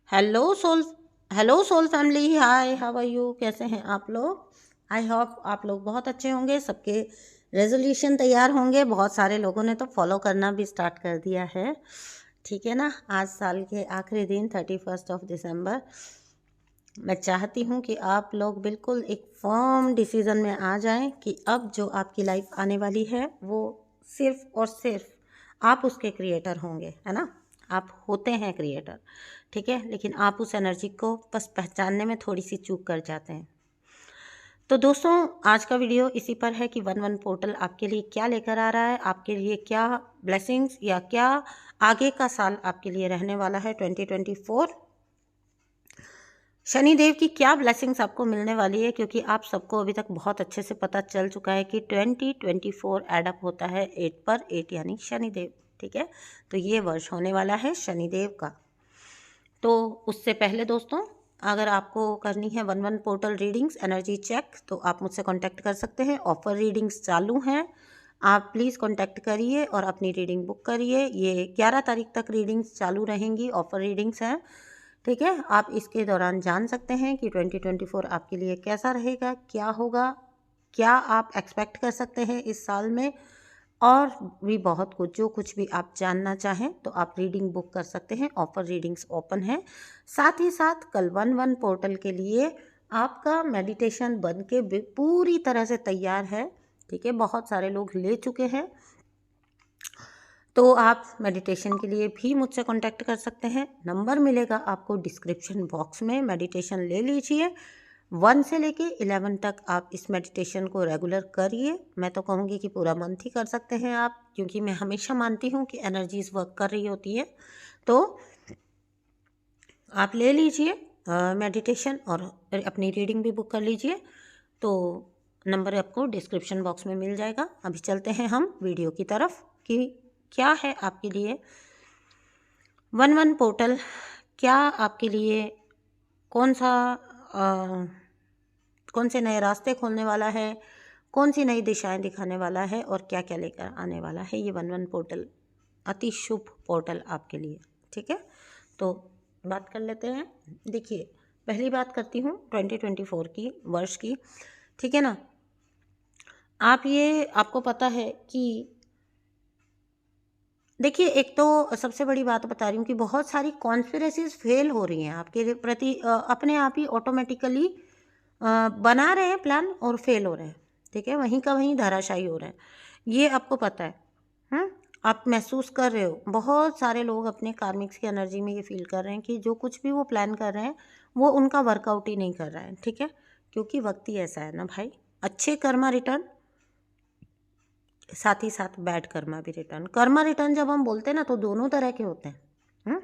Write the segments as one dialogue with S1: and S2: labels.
S1: Hello soul hello soul family, hi how are you. कैसे हैं आप लोग? आई होप आप लोग बहुत अच्छे होंगे। सबके रेजोल्यूशन तैयार होंगे। बहुत सारे लोगों ने तो फॉलो करना भी स्टार्ट कर दिया है। ठीक है ना। आज साल के आखिरी दिन 31 दिसंबर, मैं चाहती हूँ कि आप लोग बिल्कुल एक फर्म डिसीज़न में आ जाएं कि अब जो आपकी लाइफ आने वाली है वो सिर्फ और सिर्फ आप उसके क्रिएटर होंगे, है ना। आप होते हैं क्रिएटर, ठीक है, लेकिन आप उस एनर्जी को बस पहचानने में थोड़ी सी चूक कर जाते हैं। तो दोस्तों, आज का वीडियो इसी पर है कि वन वन पोर्टल आपके लिए क्या लेकर आ रहा है, आपके लिए क्या ब्लेसिंग्स या क्या आगे का साल आपके लिए रहने वाला है 2024। शनिदेव की क्या ब्लेसिंग्स आपको मिलने वाली है, क्योंकि आप सबको अभी तक बहुत अच्छे से पता चल चुका है कि 2024 एडअप होता है 8 पर 8 यानी शनिदेव। ठीक है, तो ये वर्ष होने वाला है शनिदेव का। तो उससे पहले दोस्तों, अगर आपको करनी है one one portal readings energy check, तो आप मुझसे कांटेक्ट कर सकते हैं। ऑफर रीडिंग्स चालू हैं, आप प्लीज़ कांटेक्ट करिए और अपनी रीडिंग बुक करिए। ये 11 तारीख तक रीडिंग्स चालू रहेंगी, ऑफर रीडिंग्स हैं। ठीक है, आप इसके दौरान जान सकते हैं कि 2024 आपके लिए कैसा रहेगा, क्या होगा, क्या आप एक्सपेक्ट कर सकते हैं इस साल में, और भी बहुत कुछ। जो कुछ भी आप जानना चाहें तो आप रीडिंग बुक कर सकते हैं। ऑफर रीडिंग्स ओपन है। साथ ही साथ कल वन वन पोर्टल के लिए आपका मेडिटेशन बन के पूरी तरह से तैयार है। ठीक है, बहुत सारे लोग ले चुके हैं, तो आप मेडिटेशन के लिए भी मुझसे कांटेक्ट कर सकते हैं। नंबर मिलेगा आपको डिस्क्रिप्शन बॉक्स में। मेडिटेशन ले लीजिए। 1 से लेके 11 तक आप इस मेडिटेशन को रेगुलर करिए। मैं तो कहूँगी कि पूरा मंथ ही कर सकते हैं आप, क्योंकि मैं हमेशा मानती हूँ कि एनर्जीज वर्क कर रही होती है। तो आप ले लीजिए मेडिटेशन और अपनी रीडिंग भी बुक कर लीजिए। तो नंबर आपको डिस्क्रिप्शन बॉक्स में मिल जाएगा। अभी चलते हैं हम वीडियो की तरफ कि क्या है आपके लिए वन वन पोर्टल, क्या आपके लिए कौन सा कौन से नए रास्ते खोलने वाला है, कौन सी नई दिशाएं दिखाने वाला है, और क्या क्या लेकर आने वाला है ये वन वन पोर्टल। अति शुभ पोर्टल आपके लिए। ठीक है, तो बात कर लेते हैं। देखिए, पहली बात करती हूँ 2024 की, वर्ष की। ठीक है ना। आपको पता है कि देखिए, एक तो सबसे बड़ी बात बता रही हूँ कि बहुत सारी कॉन्स्पिरेसीज फेल हो रही हैं आपके प्रति। अपने आप ही ऑटोमेटिकली बना रहे हैं प्लान और फेल हो रहे हैं। ठीक है, वहीं का वहीं धराशायी हो रहे हैं, ये आपको पता है। आप महसूस कर रहे हो। बहुत सारे लोग अपने कार्मिक्स की एनर्जी में ये फील कर रहे हैं कि जो कुछ भी वो प्लान कर रहे हैं वो उनका वर्कआउट ही नहीं कर रहा है। ठीक है, क्योंकि वक्त ही ऐसा है ना भाई। अच्छे कर्मा रिटर्न, साथ ही साथ बैड कर्मा भी रिटर्न। कर्मा रिटर्न जब हम बोलते हैं ना, तो दोनों तरह के होते हैं।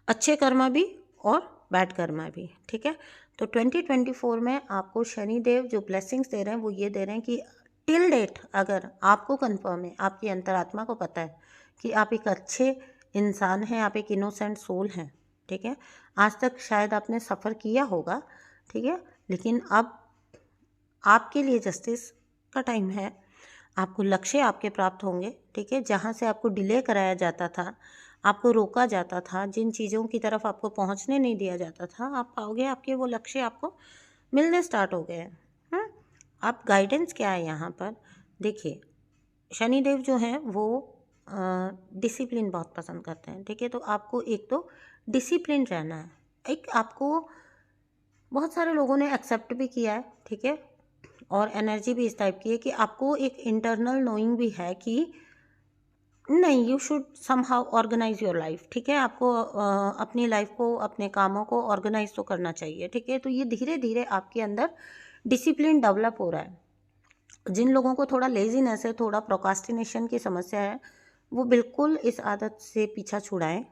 S1: अच्छे कर्मा भी और बैड कर्मा भी। ठीक है, तो 2024 में आपको शनिदेव जो ब्लेसिंग्स दे रहे हैं वो ये दे रहे हैं कि टिल डेट, अगर आपको कंफर्म है, आपकी अंतरात्मा को पता है कि आप एक अच्छे इंसान हैं, आप एक इनोसेंट सोल हैं। ठीक है, आज तक शायद आपने सफ़र किया होगा। ठीक है, लेकिन अब आपके लिए जस्टिस का टाइम है। आपको लक्ष्य आपके प्राप्त होंगे। ठीक है, जहाँ से आपको डिले कराया जाता था, आपको रोका जाता था, जिन चीज़ों की तरफ आपको पहुँचने नहीं दिया जाता था, आप पाओगे। आपके वो लक्ष्य आपको मिलने स्टार्ट हो गए हैं। आप गाइडेंस क्या है यहाँ पर? देखिए, शनिदेव जो हैं वो डिसिप्लिन बहुत पसंद करते हैं। ठीक है, तो आपको एक तो डिसिप्लिन रहना है। एक आपको बहुत सारे लोगों ने एक्सेप्ट भी किया है। ठीक है, और एनर्जी भी इस टाइप की है कि आपको एक इंटरनल नोइंग भी है कि नहीं, you should somehow organize your life. ठीक है, आपको अपनी लाइफ को, अपने कामों को ऑर्गेनाइज तो करना चाहिए। ठीक है, तो ये धीरे धीरे आपके अंदर डिसिप्लिन डेवलप हो रहा है। जिन लोगों को थोड़ा लेजीनेस है, थोड़ा प्रोकास्टिनेशन की समस्या है, वो बिल्कुल इस आदत से पीछा छुड़ाएं।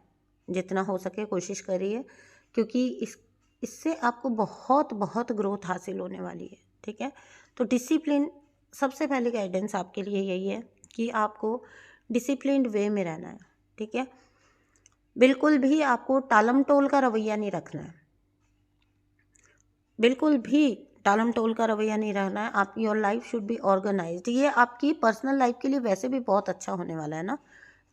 S1: जितना हो सके कोशिश करिए, क्योंकि इससे आपको बहुत बहुत ग्रोथ हासिल होने वाली है। ठीक है, तो डिसिप्लिन सबसे पहले गाइडेंस आपके लिए यही है कि आपको डिसिप्लिन्ड वे में रहना है। ठीक है, बिल्कुल भी आपको टालम टोल का रवैया नहीं रखना है। बिल्कुल भी टालम टोल का रवैया नहीं रहना है। आप, your life should be organized. ये आपकी पर्सनल लाइफ के लिए वैसे भी बहुत अच्छा होने वाला है ना,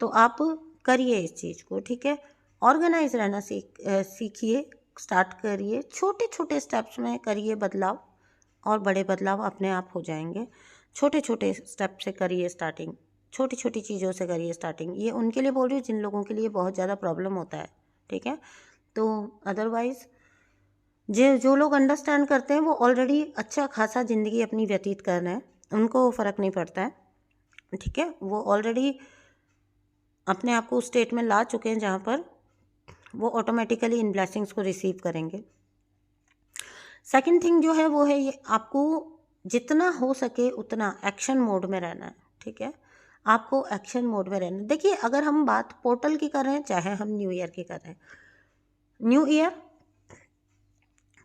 S1: तो आप करिए इस चीज़ को। ठीक है, ऑर्गेनाइज रहना सीखिए, स्टार्ट करिए, छोटे छोटे स्टेप्स में करिए बदलाव, और बड़े बदलाव अपने आप हो जाएंगे। छोटे छोटे स्टेप से करिए स्टार्टिंग, छोटी छोटी चीज़ों से करिए स्टार्टिंग। ये उनके लिए बोल रही हूँ जिन लोगों के लिए बहुत ज़्यादा प्रॉब्लम होता है, ठीक है। तो अदरवाइज़ जो लोग अंडरस्टैंड करते हैं वो ऑलरेडी अच्छा खासा ज़िंदगी अपनी व्यतीत कर रहे हैं, उनको फ़र्क नहीं पड़ता है, ठीक है। वो ऑलरेडी अपने आप को उस स्टेट में ला चुके हैं जहाँ पर वो ऑटोमेटिकली इन ब्लेसिंग्स को रिसीव करेंगे। सेकंड थिंग जो है वो है ये, आपको जितना हो सके उतना एक्शन मोड में रहना है, ठीक है। आपको एक्शन मोड में रहना है। देखिए, अगर हम बात पोर्टल की कर रहे हैं, चाहे हम न्यू ईयर की कर रहे हैं, न्यू ईयर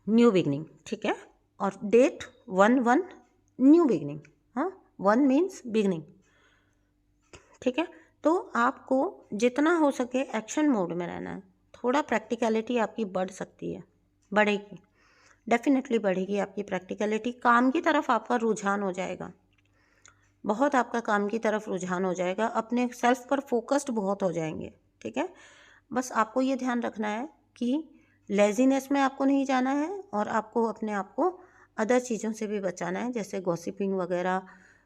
S1: न्यू बिगनिंग, ठीक है। और डेट 1/1 न्यू बिगनिंग, हाँ, 1 मीन्स बिगनिंग, ठीक है। तो आपको जितना हो सके एक्शन मोड में रहना है। थोड़ा प्रैक्टिकलिटी आपकी बढ़ सकती है, बढ़ेगी, डेफिनेटली बढ़ेगी आपकी प्रैक्टिकलिटी। काम की तरफ आपका रुझान हो जाएगा, बहुत आपका काम की तरफ रुझान हो जाएगा, अपने सेल्फ पर फोकस्ड बहुत हो जाएंगे, ठीक है। बस आपको ये ध्यान रखना है कि लेजीनेस में आपको नहीं जाना है, और आपको अपने आप को अदर चीज़ों से भी बचाना है, जैसे गॉसिपिंग वगैरह,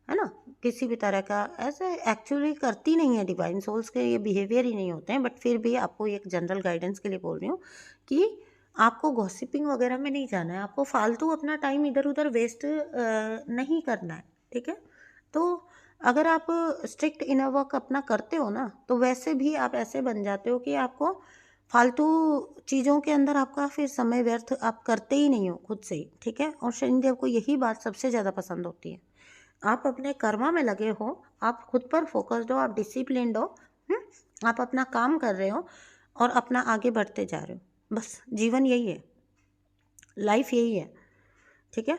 S1: है ना। किसी भी तरह का ऐसे एक्चुअली करती नहीं है डिवाइन सोल्स के, ये बिहेवियर ही नहीं होते हैं, बट फिर भी आपको एक जनरल गाइडेंस के लिए बोल रही हूँ कि आपको गॉसिपिंग वगैरह में नहीं जाना है, आपको फालतू अपना टाइम इधर उधर वेस्ट नहीं करना है, ठीक है। तो अगर आप स्ट्रिक्ट इनर वर्क अपना करते हो ना, तो वैसे भी आप ऐसे बन जाते हो कि आपको फालतू चीज़ों के अंदर आपका फिर समय व्यर्थ आप करते ही नहीं हो खुद से ही, ठीक है। और शनिदेव को यही बात सबसे ज़्यादा पसंद होती है, आप अपने कर्मा में लगे हो, आप खुद पर फोकस्ड हो, आप डिसिप्लिन्ड हो, आप अपना काम कर रहे हो और अपना आगे बढ़ते जा रहे हो। बस जीवन यही है, लाइफ यही है, ठीक है।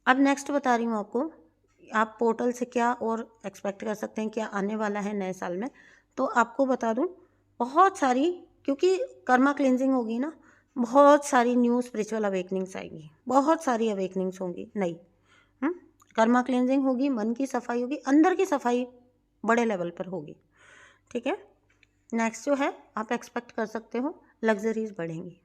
S1: अब नेक्स्ट बता रही हूँ आपको, आप पोर्टल से क्या और एक्सपेक्ट कर सकते हैं, क्या आने वाला है नए साल में। तो आपको बता दूँ, बहुत सारी, क्योंकि कर्मा क्लिनजिंग होगी ना, बहुत सारी न्यू स्पिरिचुअल अवेकनिंग्स आएंगी, बहुत सारी अवेकनिंग्स होंगी नई। कर्मा क्लिनजिंग होगी, मन की सफाई होगी, अंदर की सफाई बड़े लेवल पर होगी, ठीक है। नेक्स्ट जो है, आप एक्सपेक्ट कर सकते हो लग्जरीज बढ़ेंगी,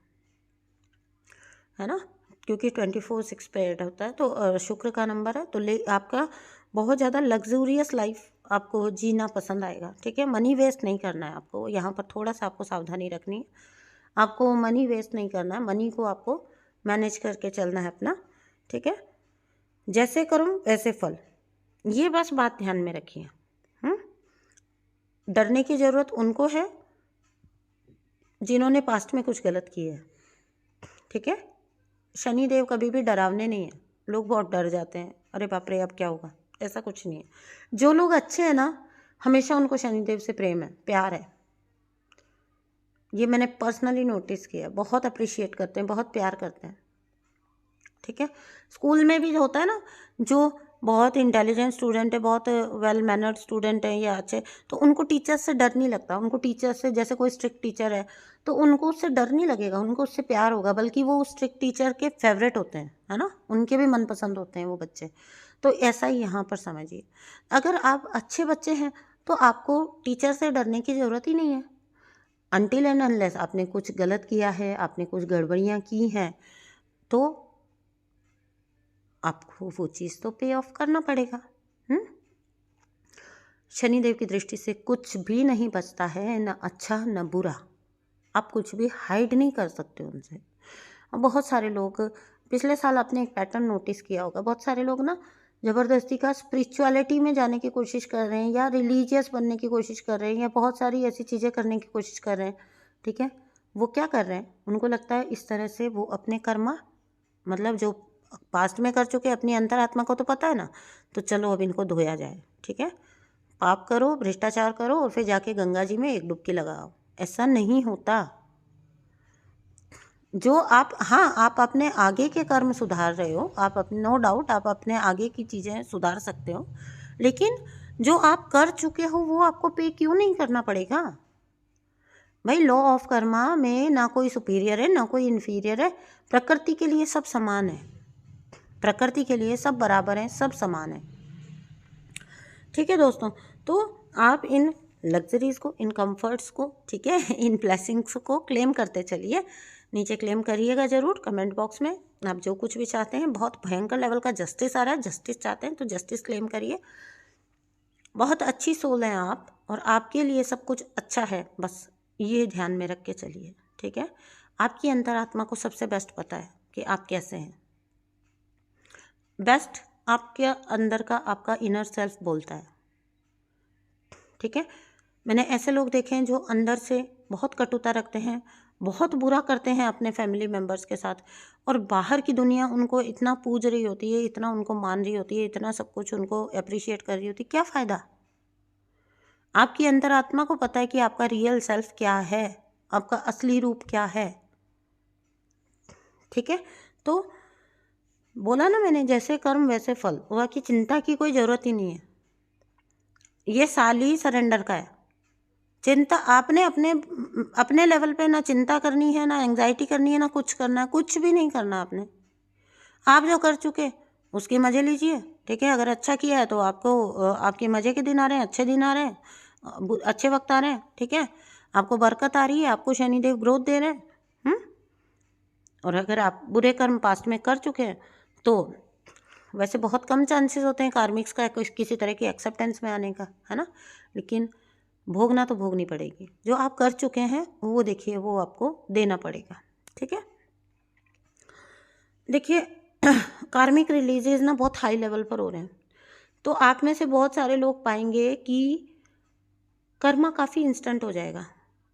S1: है ना, क्योंकि 24/6 पे ऐड होता है, तो शुक्र का नंबर है, तो आपका बहुत ज़्यादा लग्जूरियस लाइफ आपको जीना पसंद आएगा, ठीक है। मनी वेस्ट नहीं करना है आपको, यहाँ पर थोड़ा सा आपको सावधानी रखनी है, आपको मनी वेस्ट नहीं करना है, मनी को आपको मैनेज करके चलना है अपना, ठीक है। जैसे करो वैसे फल, ये बस बात ध्यान में रखिए। डरने की ज़रूरत उनको है जिन्होंने पास्ट में कुछ गलत किया है, ठीक है। शनिदेव कभी भी डरावने नहीं है, लोग बहुत डर जाते हैं, अरे बाप रे अब क्या होगा, ऐसा कुछ नहीं है। जो लोग अच्छे हैं ना, हमेशा उनको शनिदेव से प्रेम है, प्यार है, ये मैंने पर्सनली नोटिस किया, बहुत अप्रिशिएट करते हैं, बहुत प्यार करते हैं, ठीक है। स्कूल में भी होता है ना, जो बहुत इंटेलिजेंट स्टूडेंट है, बहुत वेल मैनर्ड स्टूडेंट है या अच्छे, तो उनको टीचर्स से डर नहीं लगता, उनको टीचर्स से, जैसे कोई स्ट्रिक्ट टीचर है तो उनको उससे डर नहीं लगेगा, उनको उससे प्यार होगा, बल्कि वो उस स्ट्रिक्ट टीचर के फेवरेट होते हैं, है ना, उनके भी मनपसंद होते हैं वो बच्चे। तो ऐसा ही यहाँ पर समझिए, अगर आप अच्छे बच्चे हैं तो आपको टीचर से डरने की ज़रूरत ही नहीं है, अनटिल एंड अनलेस आपने कुछ गलत किया है, आपने कुछ गड़बड़ियाँ की हैं, तो आपको वो चीज़ तो पे ऑफ करना पड़ेगा। शनिदेव की दृष्टि से कुछ भी नहीं बचता है, न अच्छा न बुरा, आप कुछ भी हाइड नहीं कर सकते उनसे। और बहुत सारे लोग, पिछले साल आपने एक पैटर्न नोटिस किया होगा, बहुत सारे लोग ना ज़बरदस्ती का स्पिरिचुअलिटी में जाने की कोशिश कर रहे हैं, या रिलीजियस बनने की कोशिश कर रहे हैं, या बहुत सारी ऐसी चीज़ें करने की कोशिश कर रहे हैं, ठीक है। वो क्या कर रहे हैं, उनको लगता है इस तरह से वो अपने कर्मा, मतलब जो पास्ट में कर चुके अपनी अंतरात्मा को तो पता है ना, तो चलो अब इनको धोया जाए, ठीक है। पाप करो, भ्रष्टाचार करो और फिर जाके गंगा जी में एक डुबकी लगाओ, ऐसा नहीं होता। जो आप, हाँ, आप अपने आगे के कर्म सुधार रहे हो, आप अपने, नो डाउट आप अपने आगे की चीज़ें सुधार सकते हो, लेकिन जो आप कर चुके हो वो आपको पे क्यों नहीं करना पड़ेगा भाई। लॉ ऑफ कर्मा में ना कोई सुपीरियर है ना कोई इन्फीरियर है, प्रकृति के लिए सब समान है, प्रकृति के लिए सब बराबर हैं, सब समान है, ठीक है दोस्तों। तो आप इन लग्जरीज को, इन कंफर्ट्स को, ठीक है, इन ब्लेसिंग्स को क्लेम करते चलिए। नीचे क्लेम करिएगा ज़रूर कमेंट बॉक्स में। आप जो कुछ भी चाहते हैं, बहुत भयंकर लेवल का जस्टिस आ रहा है, जस्टिस चाहते हैं तो जस्टिस क्लेम करिए। बहुत अच्छी सोल हैं आप, और आपके लिए सब कुछ अच्छा है, बस ये ध्यान में रख के चलिए, ठीक है। आपकी अंतरात्मा को सबसे बेस्ट पता है कि आप कैसे हैं। बेस्ट आपके अंदर का आपका इनर सेल्फ बोलता है, ठीक है। मैंने ऐसे लोग देखे हैं जो अंदर से बहुत कटुता रखते हैं, बहुत बुरा करते हैं अपने फैमिली मेम्बर्स के साथ, और बाहर की दुनिया उनको इतना पूज रही होती है, इतना उनको मान रही होती है, इतना सब कुछ उनको अप्रिशिएट कर रही होती है। क्या फ़ायदा? आपकी अंतरात्मा को पता है कि आपका रियल सेल्फ क्या है, आपका असली रूप क्या है, ठीक है। तो बोला ना मैंने, जैसे कर्म वैसे फल, वह की चिंता की कोई ज़रूरत ही नहीं है। ये साल ही सरेंडर का है। चिंता आपने अपने अपने लेवल पे ना चिंता करनी है, ना एंग्जाइटी करनी है, ना कुछ करना है, कुछ भी नहीं करना आपने। आप जो कर चुके उसके मज़े लीजिए, ठीक है। अगर अच्छा किया है तो आपको आपके मज़े के दिन आ रहे हैं, अच्छे दिन आ रहे हैं, अच्छे वक्त आ रहे हैं, ठीक है। आपको बरकत आ रही है, आपको शनिदेव ग्रोथ दे रहे हैं। और अगर आप बुरे कर्म पास्ट में कर चुके हैं तो वैसे बहुत कम चांसेस होते हैं कार्मिक्स का किसी तरह की एक्सेप्टेंस में आने का, है ना। लेकिन भोगना तो भोगनी पड़ेगी। जो आप कर चुके हैं वो देखिए, वो आपको देना पड़ेगा, ठीक है। देखिए कार्मिक रिलीजेज ना बहुत हाई लेवल पर हो रहे हैं, तो आप में से बहुत सारे लोग पाएंगे कि कर्मा काफ़ी इंस्टेंट हो जाएगा।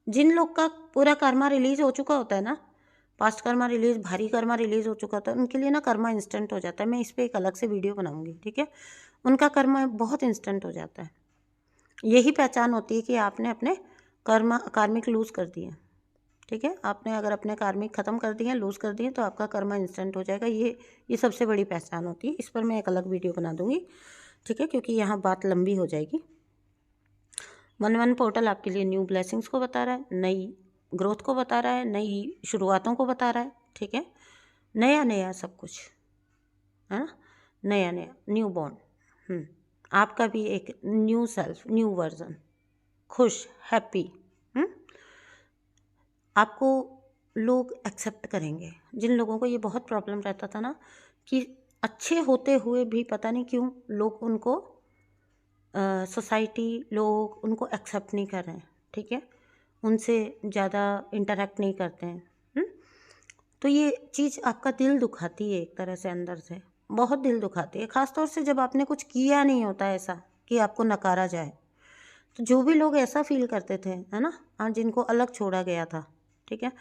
S1: जिन लोग का पूरा कर्मा रिलीज हो चुका होता है ना, पास्ट कर्मा रिलीज, भारी कर्मा रिलीज हो चुका था, उनके लिए ना कर्मा इंस्टेंट हो जाता है। मैं इस पर एक अलग से वीडियो बनाऊंगी, ठीक है। उनका कर्मा बहुत इंस्टेंट हो जाता है। यही पहचान होती है कि आपने अपने कार्मिक लूज़ कर दिए, ठीक है। आपने अगर अपने कार्मिक ख़त्म कर दिए, लूज़ कर दिए, तो आपका कर्मा इंस्टेंट हो जाएगा। ये सबसे बड़ी पहचान होती है। इस पर मैं एक अलग वीडियो बना दूंगी, ठीक है, क्योंकि यहाँ बात लंबी हो जाएगी। 1-1 पोर्टल आपके लिए न्यू ब्लेसिंग्स को बता रहा है, नई ग्रोथ को बता रहा है, नई शुरुआतों को बता रहा है, ठीक है। नया नया सब कुछ, है ना, नया नया, न्यू बॉर्न। आपका भी एक न्यू सेल्फ, न्यू वर्जन, खुश, हैप्पी। आपको लोग एक्सेप्ट करेंगे। जिन लोगों को ये बहुत प्रॉब्लम रहता था ना कि अच्छे होते हुए भी पता नहीं क्यों लोग उनको सोसाइटी, लोग उनको एक्सेप्ट नहीं कर रहे हैं, ठीक है, उनसे ज़्यादा इंटरेक्ट नहीं करते हैं। तो ये चीज़ आपका दिल दुखाती है एक तरह से, अंदर से बहुत दिल दुखाती है। ख़ासतौर से जब आपने कुछ किया नहीं होता ऐसा कि आपको नकारा जाए। तो जो भी लोग ऐसा फील करते थे, है ना, आज जिनको अलग छोड़ा गया था, ठीक है,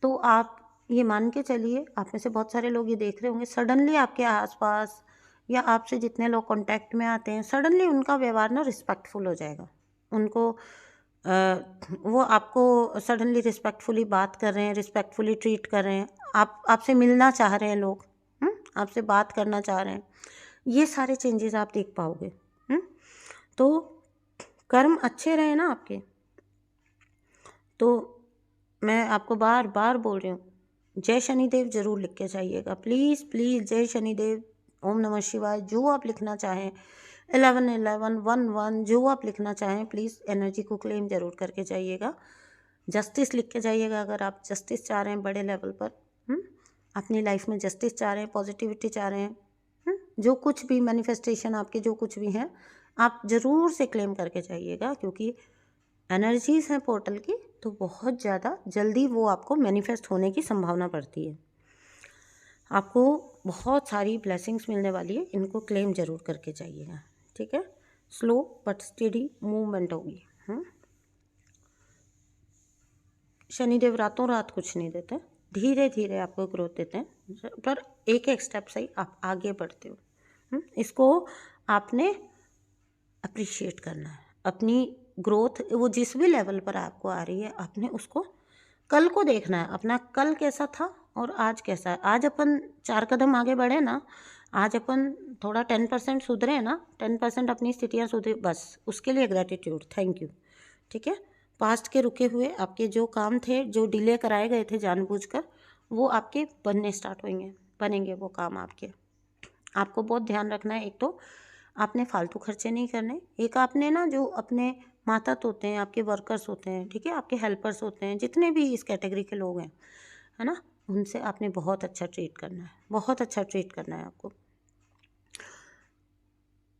S1: तो आप ये मान के चलिए, आप में से बहुत सारे लोग ये देख रहे होंगे, सडनली आपके आसपास या आपसे जितने लोग कांटेक्ट में आते हैं, सडनली उनका व्यवहार ना रिस्पेक्टफुल हो जाएगा। उनको वो आपको सडनली रिस्पेक्टफुली बात कर रहे हैं, रिस्पेक्टफुली ट्रीट कर रहे हैं, आपसे मिलना चाह रहे हैं लोग, आपसे बात करना चाह रहे हैं। ये सारे चेंजेस आप देख पाओगे। तो कर्म अच्छे रहे ना आपके, तो मैं आपको बार बार बोल रही हूँ, जय शनिदेव ज़रूर लिख के जाइएगा, प्लीज़ प्लीज़, जय शनिदेव, ओम नमः शिवाय, जो आप लिखना चाहें, 1111 11 जो आप लिखना चाहें, प्लीज़ एनर्जी को क्लेम ज़रूर करके जाइएगा। जस्टिस लिख के जाइएगा अगर आप जस्टिस चाह रहे हैं बड़े लेवल पर, अपनी लाइफ में जस्टिस चाह रहे हैं, पॉजिटिविटी चाह रहे हैं, जो कुछ भी मैनिफेस्टेशन आपके जो कुछ भी हैं, आप ज़रूर से क्लेम करके जाइएगा, क्योंकि एनर्जीज़ हैं पोर्टल की, तो बहुत ज़्यादा जल्दी वो आपको मैनिफेस्ट होने की संभावना पड़ती है। आपको बहुत सारी ब्लेसिंग्स मिलने वाली है, इनको क्लेम ज़रूर करके जाइएगा, ठीक है। स्लो बट स्टेडी मूवमेंट होगी। शनिदेव रातों रात कुछ नहीं देते, धीरे धीरे आपको ग्रोथ देते हैं, पर एक एक स्टेप से ही आप आगे बढ़ते हो। इसको आपने अप्रिशिएट करना है। अपनी ग्रोथ वो जिस भी लेवल पर आपको आ रही है, आपने उसको कल को देखना है, अपना कल कैसा था और आज कैसा है। आज अपन 4 कदम आगे बढ़े ना, आज अपन थोड़ा 10% सुधरे ना, 10% अपनी स्थितियाँ सुधरे, बस उसके लिए ग्रेटिट्यूड, थैंक यू, ठीक है। पास्ट के रुके हुए आपके जो काम थे, जो डिले कराए गए थे जानबूझकर, वो आपके बनने स्टार्ट होंगे, बनेंगे वो काम आपके। आपको बहुत ध्यान रखना है, एक तो आपने फालतू खर्चे नहीं करने, एक आपने ना जो अपने मातहत होते हैं, आपके वर्कर्स होते हैं, ठीक है, आपके हेल्पर्स होते हैं, जितने भी इस कैटेगरी के लोग हैं, है ना, उनसे आपने बहुत अच्छा ट्रीट करना है, बहुत अच्छा ट्रीट करना है आपको।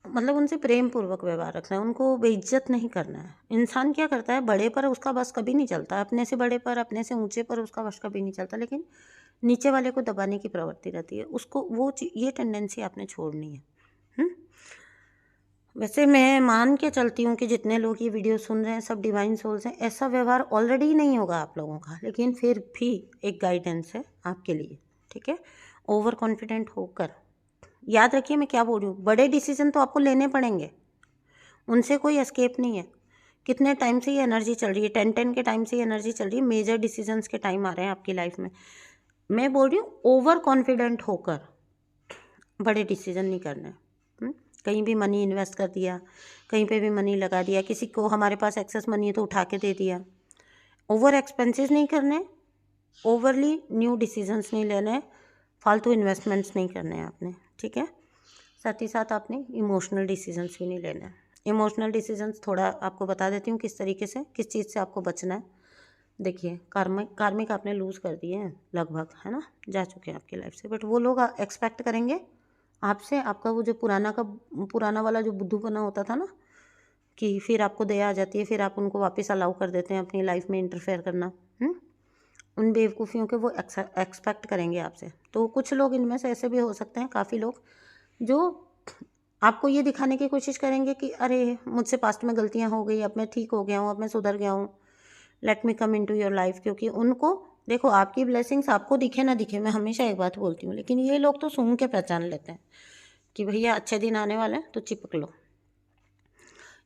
S1: मतलब उनसे प्रेम पूर्वक व्यवहार रखना है, उनको बेइज्जत नहीं करना है। इंसान क्या करता है, बड़े पर उसका बस कभी नहीं चलता, अपने से बड़े पर, अपने से ऊंचे पर उसका बस कभी नहीं चलता, लेकिन नीचे वाले को दबाने की प्रवृत्ति रहती है। उसको वो ये टेंडेंसी आपने छोड़नी है। वैसे मैं मान के चलती हूँ कि जितने लोग ये वीडियो सुन रहे हैं सब डिवाइन सोल्स हैं। ऐसा व्यवहार ऑलरेडी नहीं होगा आप लोगों का, लेकिन फिर भी एक गाइडेंस है आपके लिए, ठीक है। ओवर कॉन्फिडेंट होकर, याद रखिए मैं क्या बोल रही हूँ, बड़े डिसीजन तो आपको लेने पड़ेंगे, उनसे कोई एस्केप नहीं है। कितने टाइम से ये एनर्जी चल रही है, 10-10 के टाइम से ये एनर्जी चल रही है, मेजर डिसीजंस के टाइम आ रहे हैं आपकी लाइफ में। मैं बोल रही हूँ ओवर कॉन्फिडेंट होकर बड़े डिसीजन नहीं करने। कहीं भी मनी इन्वेस्ट कर दिया, कहीं पे भी मनी लगा दिया, किसी को हमारे पास एक्सेस मनी है तो उठा के दे दिया। ओवर एक्सपेंसेस नहीं करने, ओवरली न्यू डिसीजंस नहीं लेने, फालतू इन्वेस्टमेंट्स नहीं करने हैं आपने, ठीक है। साथ ही साथ आपने इमोशनल डिसीजंस भी नहीं लेने। इमोशनल डिसीजंस थोड़ा आपको बता देती हूँ किस तरीके से, किस चीज़ से आपको बचना है। देखिए, कार्मिक आपने लूज़ कर दिए हैं लगभग, है ना, जा चुके हैं आपकी लाइफ से, बट वो लोग एक्सपेक्ट करेंगे आपसे, आपका वो जो पुराना वाला जो बुद्धूपना होता था ना, कि फिर आपको दया आ जाती है, फिर आप उनको वापस अलाउ कर देते हैं अपनी लाइफ में इंटरफेयर करना। उन बेवकूफ़ियों के वो एक्सपेक्ट करेंगे आपसे। तो कुछ लोग इनमें से ऐसे भी हो सकते हैं, काफ़ी लोग, जो आपको ये दिखाने की कोशिश करेंगे कि अरे मुझसे पास्ट में गलतियाँ हो गई, अब मैं ठीक हो गया हूँ, अब मैं सुधर गया हूँ, let me come into your life. क्योंकि उनको देखो, आपकी ब्लेसिंग्स आपको दिखे ना दिखे, मैं हमेशा एक बात बोलती हूँ, लेकिन ये लोग तो सूंघ के पहचान लेते हैं कि भैया अच्छे दिन आने वाले हैं तो चिपक लो।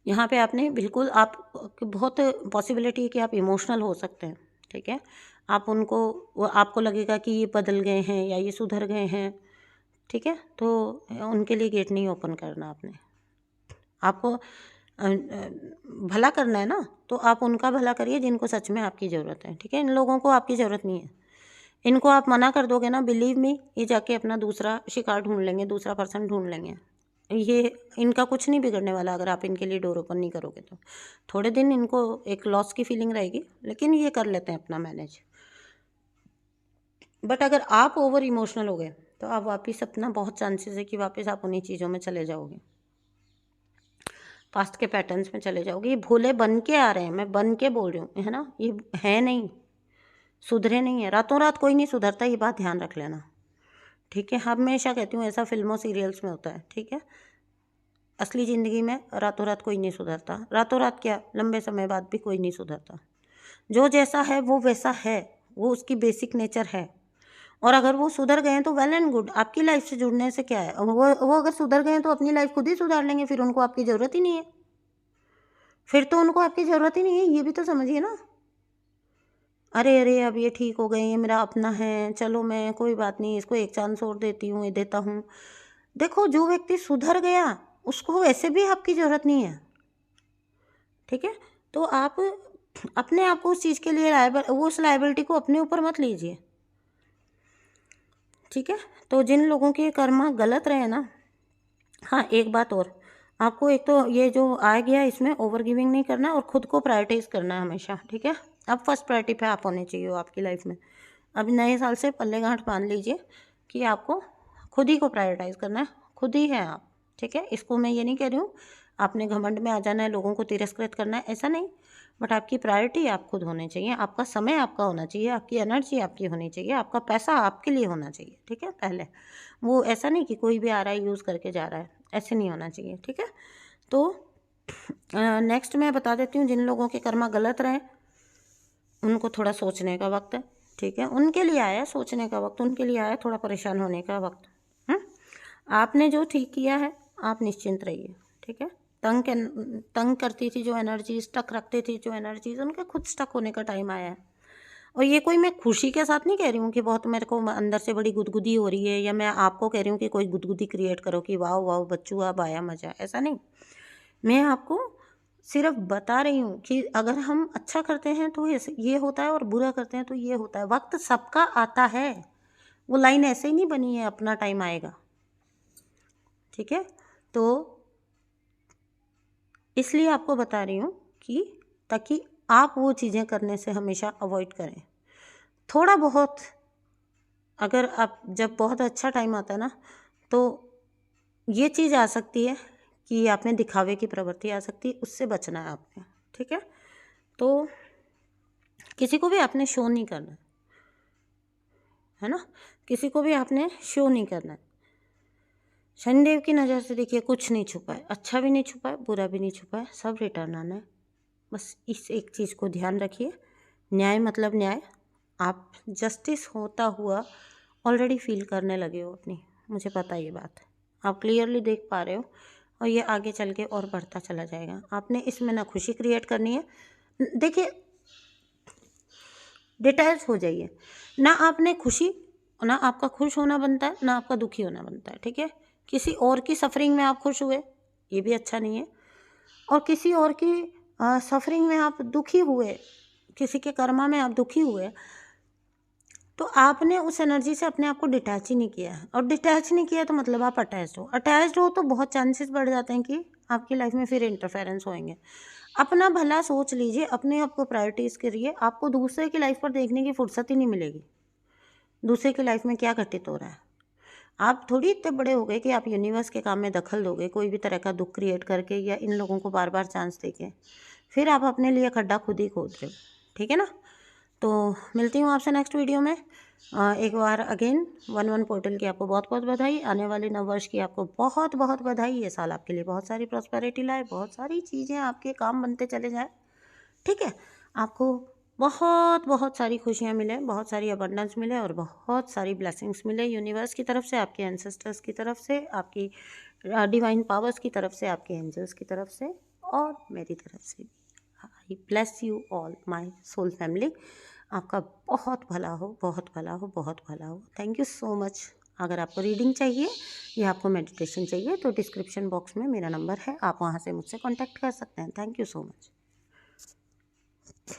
S1: यहाँ पे आपने बिल्कुल, आप बहुत पॉसिबिलिटी है कि आप इमोशनल हो सकते हैं, ठीक है। आप उनको, वो आपको लगेगा कि ये बदल गए हैं या ये सुधर गए हैं, ठीक है, तो उनके लिए गेट नहीं ओपन करना आपने। आपको भला करना है ना, तो आप उनका भला करिए जिनको सच में आपकी ज़रूरत है, ठीक है। इन लोगों को आपकी ज़रूरत नहीं है। इनको आप मना कर दोगे ना, बिलीव मी, ये जाके अपना दूसरा शिकार ढूंढ लेंगे, दूसरा पर्सन ढूंढ लेंगे। ये इनका कुछ नहीं बिगड़ने वाला अगर आप इनके लिए डोर ओपन नहीं करोगे तो। थोड़े दिन इनको एक लॉस की फीलिंग रहेगी, लेकिन ये कर लेते हैं अपना मैनेज। बट अगर आप ओवर इमोशनल हो गए तो आप वापस अपना, बहुत चांसेस है कि वापस आप उन्हीं चीज़ों में चले जाओगे, पास्ट के पैटर्न्स में चले जाओगे। ये भोले बन के आ रहे हैं, मैं बन के बोल रही हूँ, है ना, ये है नहीं, सुधरे नहीं है। रातों रात कोई नहीं सुधरता, ये बात ध्यान रख लेना, ठीक है। हमेशा कहती हूँ ऐसा फिल्मों सीरियल्स में होता है, ठीक है। असली ज़िंदगी में रातों रात कोई नहीं सुधरता, रातों रात क्या, लंबे समय बाद भी कोई नहीं सुधरता। जो जैसा है वो वैसा है, वो उसकी बेसिक नेचर है। और अगर वो सुधर गए हैं तो वेल एंड गुड, आपकी लाइफ से जुड़ने से क्या है, वो अगर सुधर गए हैं तो अपनी लाइफ खुद ही सुधार लेंगे, फिर उनको आपकी ज़रूरत ही नहीं है, फिर तो उनको आपकी ज़रूरत ही नहीं है, ये भी तो समझिए ना। अरे अरे, अब ये ठीक हो गए, ये मेरा अपना है, चलो मैं, कोई बात नहीं, इसको एक चांस और देती हूँ, ये देता हूँ। देखो, जो व्यक्ति सुधर गया उसको वैसे भी आपकी ज़रूरत नहीं है, ठीक है। तो आप अपने आप को उस चीज़ के लिए उस लायबिलिटी को अपने ऊपर मत लीजिए, ठीक है। तो जिन लोगों के कर्म गलत रहे ना, हाँ एक बात और, आपको एक तो ये जो आ गया, इसमें ओवर गिविंग नहीं करना और ख़ुद को प्रायोरिटाइज़ करना है हमेशा, ठीक है। अब फर्स्ट प्रायोरिटी पे आप होने चाहिए हो आपकी लाइफ में। अब नए साल से पल्ले गांठ बांध लीजिए कि आपको खुद ही को प्रायोरिटाइज़ करना है, खुद ही है आप, ठीक है। इसको मैं ये नहीं कह रही हूँ आपने घमंड में आ जाना है, लोगों को तिरस्कृत करना है, ऐसा नहीं। बट आपकी प्रायोरिटी आप खुद होने चाहिए, आपका समय आपका होना चाहिए, आपकी एनर्जी आपकी होनी चाहिए, आपका पैसा आपके लिए होना चाहिए, ठीक है। पहले वो ऐसा नहीं कि कोई भी आ रहा है यूज़ करके जा रहा है, ऐसे नहीं होना चाहिए, ठीक है। तो नेक्स्ट मैं बता देती हूँ, जिन लोगों के कर्मा गलत रहे उनको थोड़ा सोचने का वक्त है, ठीक है। उनके लिए आया सोचने का वक्त, उनके लिए आया थोड़ा परेशान होने का वक्त। आपने जो ठीक किया है आप निश्चिंत रहिए, ठीक है। तंग करती थी जो एनर्जी, स्टक रखते थी जो एनर्जीज, उनके खुद स्टक होने का टाइम आया है। और ये कोई मैं खुशी के साथ नहीं कह रही हूँ कि बहुत मेरे को अंदर से बड़ी गुदगुदी हो रही है, या मैं आपको कह रही हूँ कि कोई गुदगुदी क्रिएट करो कि वाह वाह बच्चू अब आया मज़ा, ऐसा नहीं। मैं आपको सिर्फ बता रही हूँ कि अगर हम अच्छा करते हैं तो ये होता है, और बुरा करते हैं तो ये होता है। वक्त सबका आता है, वो लाइन ऐसे ही नहीं बनी है, अपना टाइम आएगा, ठीक है। तो इसलिए आपको बता रही हूँ कि ताकि आप वो चीज़ें करने से हमेशा अवॉइड करें। थोड़ा बहुत, अगर आप जब बहुत अच्छा टाइम आता है ना, तो ये चीज़ आ सकती है कि आप में दिखावे की प्रवृत्ति आ सकती है, उससे बचना है आपने, ठीक है। तो किसी को भी आपने शो नहीं करना है ना, किसी को भी आपने शो नहीं करना है। शनिदेव की नज़र से देखिए कुछ नहीं छुपा है, अच्छा भी नहीं छुपा है, बुरा भी नहीं छुपा है, सब रिटर्न आना है। बस इस एक चीज़ को ध्यान रखिए। न्याय मतलब न्याय, आप जस्टिस होता हुआ ऑलरेडी फील करने लगे हो अपनी, मुझे पता है ये बात, आप क्लियरली देख पा रहे हो, और ये आगे चल के और बढ़ता चला जाएगा। आपने इसमें ना खुशी क्रिएट करनी है, देखिए डिटैच हो जाइए, ना आपने खुशी, ना आपका खुश होना बनता है, ना आपका दुखी होना बनता है, ठीक है। किसी और की सफरिंग में आप खुश हुए, ये भी अच्छा नहीं है, और किसी और की सफरिंग में आप दुखी हुए, किसी के कर्मा में आप दुखी हुए, तो आपने उस एनर्जी से अपने आप को डिटैच ही नहीं किया है, और डिटैच नहीं किया तो मतलब आप अटैच्ड हो तो बहुत चांसेस बढ़ जाते हैं कि आपकी लाइफ में फिर इंटरफेरेंस होंगे। अपना भला सोच लीजिए, अपने आप को प्रायोरिटीज़ करिए, आपको दूसरे की लाइफ पर देखने की फुर्सत ही नहीं मिलेगी, दूसरे की लाइफ में क्या घटित हो रहा है। आप थोड़ी इतने बड़े हो गए कि आप यूनिवर्स के काम में दखल दोगे कोई भी तरह का दुख क्रिएट करके, या इन लोगों को बार बार चांस देके, फिर आप अपने लिए खड्डा खुद ही खोद रहे हो, ठीक है ना। तो मिलती हूँ आपसे नेक्स्ट वीडियो में। एक बार अगेन 1-1 पोर्टल की आपको बहुत बहुत बधाई, आने वाले नववर्ष की आपको बहुत बहुत बधाई। ये साल आपके लिए बहुत सारी प्रॉस्पेरिटी लाए, बहुत सारी चीज़ें आपके काम बनते चले जाए, ठीक है। आपको बहुत बहुत सारी खुशियाँ मिले, बहुत सारी अबंडेंस मिले, और बहुत सारी ब्लेसिंग्स मिले यूनिवर्स की तरफ से, आपके एंसेस्टर्स की तरफ से, आपकी डिवाइन पावर्स की तरफ से, आपके एंजल्स की तरफ से, और मेरी तरफ से भी। I bless you all my soul family. आपका बहुत भला हो, बहुत भला हो, बहुत भला हो। Thank you so much. अगर आपको रीडिंग चाहिए या आपको मेडिटेशन चाहिए तो डिस्क्रिप्शन बॉक्स में मेरा नंबर है, आप वहाँ से मुझसे कांटेक्ट कर सकते हैं। Thank you so much.